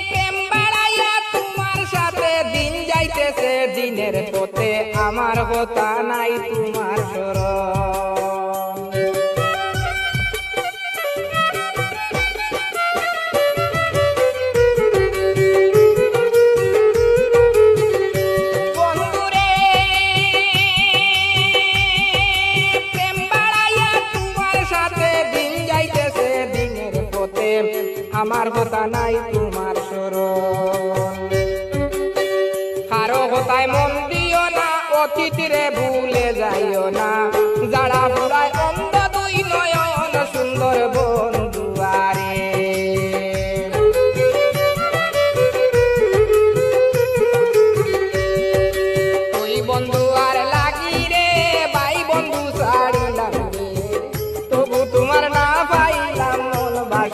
প্রেম বাড়াইয়া তোমার সাথে দিন যাইতেছে, দিনের পথে আমার কথা নাই তোমার স্মরণ। বন্ধুরে প্রেম বাড়াইয়া তোমার সাথে দিন যাইতেছে, দিনের পথে আমার কথা নাই তোমার স্মরণ। কারো কথায় মন দিও না, অতিথিরে ভুলে যাইও না, যারা পুরায় অন্ধ দুই নয়ন সুন্দর বন